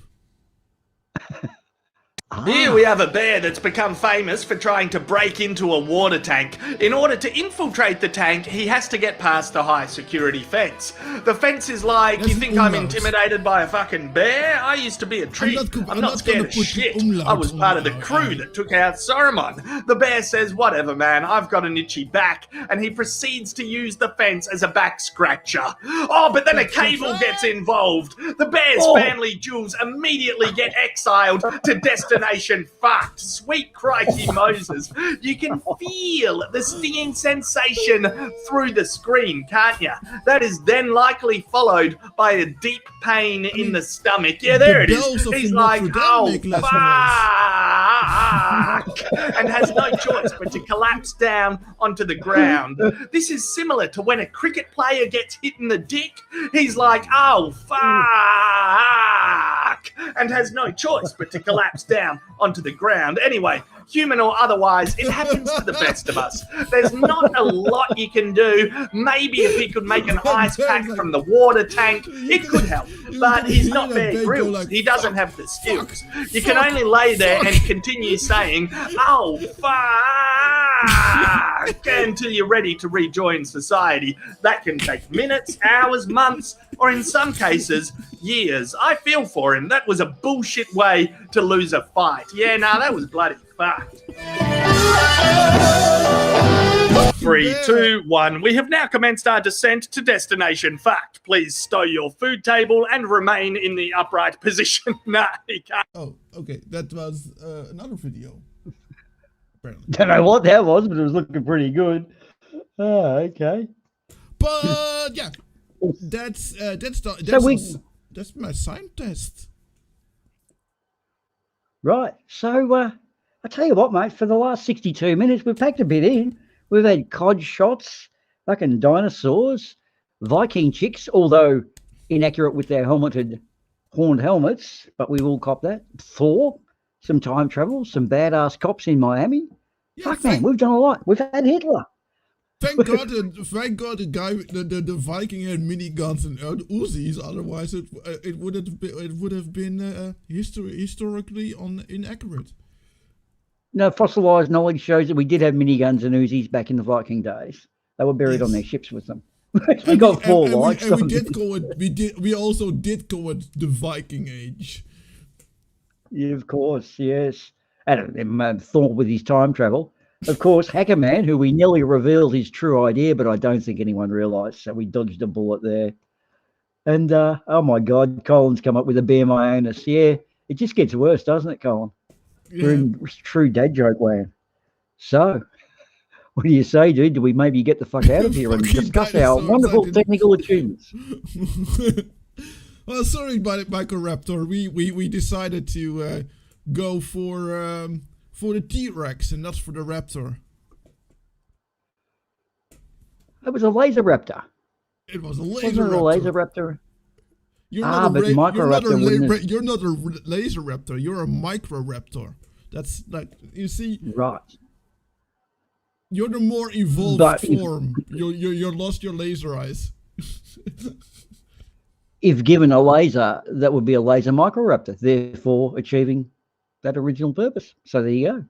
Here we have a bear that's become famous for trying to break into a water tank. In order to infiltrate the tank, he has to get past the high security fence. The fence is like, you think I'm intimidated by a fucking bear? I used to be a tree. I'm not scared of shit. I was part of the crew that took out Saruman. The bear says, whatever man, I've got an itchy back. And he proceeds to use the fence as a back scratcher. Oh, but then a cable gets involved. The bear's family jewels immediately get exiled to Destination Fucked. Sweet crikey Moses. You can feel the stinging sensation through the screen, can't you? That is then likely followed by a deep pain in the stomach. Yeah, there it is. He's like, oh, fuck, and has no choice but to collapse down onto the ground. This is similar to when a cricket player gets hit in the dick. He's like, oh, fuck, and has no choice but to collapse down onto the ground. Anyway, human or otherwise, it happens to the best of us. There's not a lot you can do. Maybe if he could make an ice pack from the water tank, it could help. But he's not Bear Grylls. He doesn't have the skills. You can only lay there and continue saying, oh, fuck, until you're ready to rejoin society. That can take minutes, hours, months, or in some cases, years. I feel for him. That was a bullshit way to lose a fight. Yeah, nah, that was bloody fucked. 3, 2, 1. We have now commenced our descent to Destination Fact. Please stow your food table and remain in the upright position. Nah, he can't. Oh, okay. That was another video. Apparently. Don't know what that was, but it was looking pretty good. Oh, okay. But yeah, that's my sign test. Right. So I tell you what, mate. For the last 62 minutes, we've packed a bit in. We've had cod shots, fucking dinosaurs, Viking chicks, although inaccurate with their helmeted horned helmets, but we will cop that. Thor, some time travel, some badass cops in Miami. Yeah, fuck, man, we've done a lot. We've had Hitler. Thank God the guy, the Viking had miniguns and Uzis. Otherwise, it would have been historically inaccurate. No, fossilized knowledge shows that we did have miniguns and Uzis back in the Viking days. They were buried on their ships with them. We got 4 likes. And we also did call it the Viking Age. Yeah, of course, yes. And Thor with his time travel. Of course, Hackerman, who we nearly revealed his true idea, but I don't think anyone realised, so we dodged a bullet there. And oh my God, Colin's come up with a BMI anus. Yeah, it just gets worse, doesn't it, Colin? We're in true dad joke land. So, what do you say, dude? Do we maybe get the fuck out of here and discuss our wonderful technical achievements? Well, sorry about it, Michael Raptor. We decided to go for the T-Rex and not for the Raptor. It was a laser raptor. It was a laser Wasn't it a laser raptor? You're not but Microraptor you're not a laser raptor. You're a Microraptor. That's like, you see, right. You're the more evolved form. You lost your laser eyes. If given a laser, that would be a laser Microraptor, therefore achieving that original purpose. So there you go.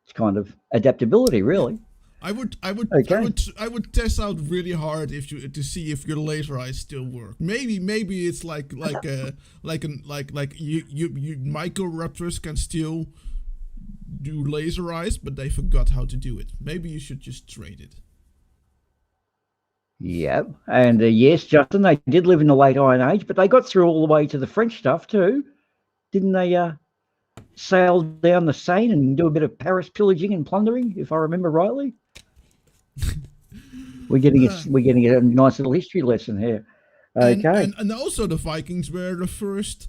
It's kind of adaptability, really. I would test out really hard to see if your laser eyes still work. Maybe it's like you Microraptors can still do laser eyes, but they forgot how to do it. Maybe you should just trade it. Yeah, and yes, Justin, they did live in the late Iron Age, but they got through all the way to the French stuff too, didn't they? Sail down the Seine and do a bit of Paris pillaging and plundering, if I remember rightly. We're getting a nice little history lesson here. Okay, and also the Vikings were the first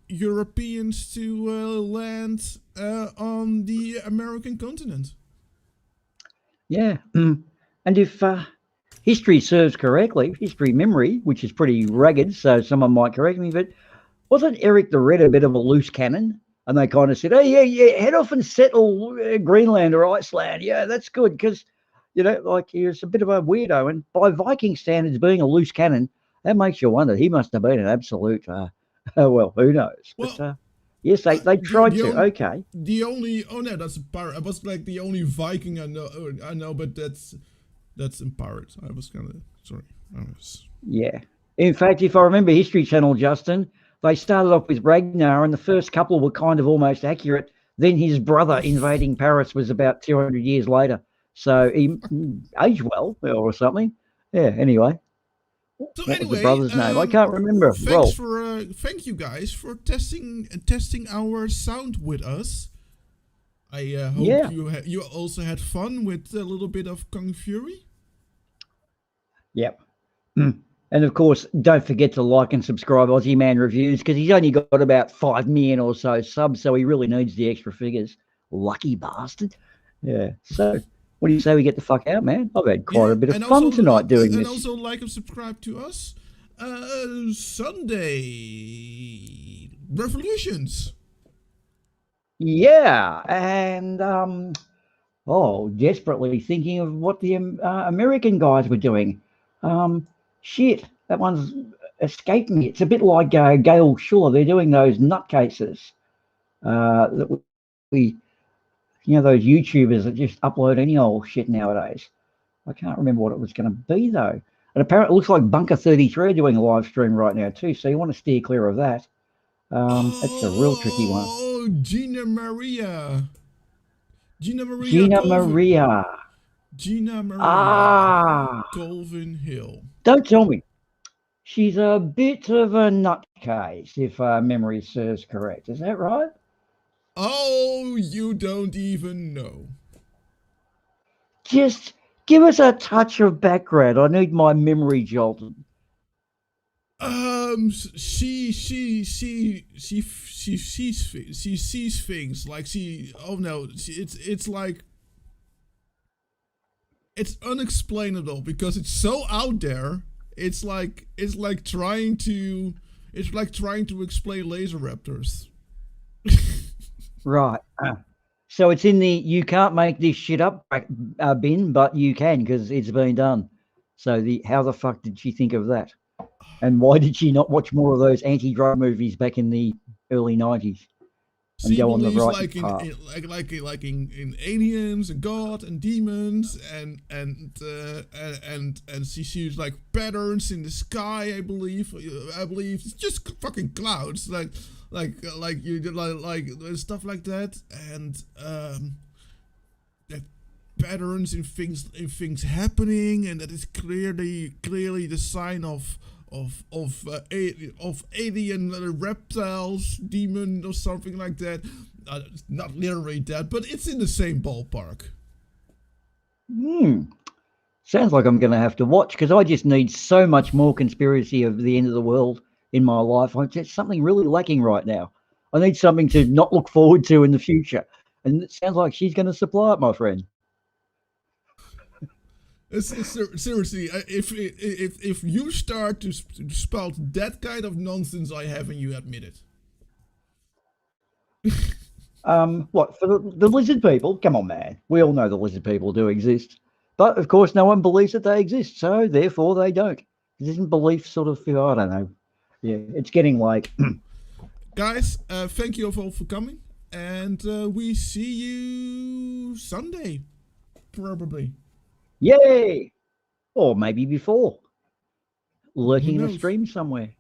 Europeans to land on the American continent. Yeah, and if history serves correctly, history memory, which is pretty ragged, so someone might correct me, but wasn't Eric the Red a bit of a loose cannon? And they kind of said, "Hey, yeah, head off and settle Greenland or Iceland. Yeah, that's good," because, you know, like, he was a bit of a weirdo. And by Viking standards, being a loose cannon, that makes you wonder. He must have been an absolute, well, who knows? Well, but, yes, they tried to. Okay. The only, that's a pirate. I was like the only Viking I know, but that's in pirates. I was kind of, sorry. Yeah. In fact, if I remember History Channel, Justin, they started off with Ragnar, and the first couple were kind of almost accurate. Then his brother invading Paris was about 200 years later. So he aged well or something. Yeah, anyway. So what was the brother's name? I can't remember. Thank you guys for testing our sound with us. I hope you also had fun with a little bit of Kung Fury. Yep. And of course, don't forget to like and subscribe Aussie Man Reviews, because he's only got about 5 million or so subs, so he really needs the extra figures. Lucky bastard. Yeah. So, what do you say we get the fuck out, man? I've had quite a bit of fun tonight doing this. And also like and subscribe to us. Sunday Revolutions. Yeah, and desperately thinking of what the American guys were doing. Shit, that one's escaped me. It's a bit like Gail Schuller. They're doing those nutcases that we, you know, those YouTubers that just upload any old shit nowadays. I can't remember what it was going to be though. And apparently, it looks like Bunker 33 are doing a live stream right now too. So you want to steer clear of that. It's a real tricky one. Oh, Gina Maria. Gina Maria. Colvin Hill. Don't tell me. She's a bit of a nutcase, if memory serves correct. Is that right? Oh, you don't even know. Just give us a touch of background. I need my memory jolted. She sees things like it's like, it's unexplainable because it's so out there. It's like trying to explain laser raptors. Right. So it's in the you can't make this shit up bin, but you can because it's been done. So how the fuck did she think of that? And why did she not watch more of those anti-drug movies back in the early 90s? And go on the right path. Like in aliens and God and demons and she sees like patterns in the sky. I believe it's just fucking clouds, like stuff like that. And patterns in things happening, and that is clearly the sign of alien reptiles, demon or something like that. Not literally that, but it's in the same ballpark. Sounds like I'm going to have to watch, because I just need so much more conspiracy of the end of the world in my life. It's something really lacking right now. I need something to not look forward to in the future. And it sounds like she's going to supply it, my friend. Seriously, if you start to spout that kind of nonsense, I haven't you admit it. What, for the lizard people? Come on, man. We all know the lizard people do exist. But, of course, no one believes that they exist, so therefore they don't. Isn't belief sort of, I don't know. Yeah, it's getting late. Guys, thank you all for coming. And we see you Sunday, probably. Yay! Or maybe before. Lurking in a stream somewhere.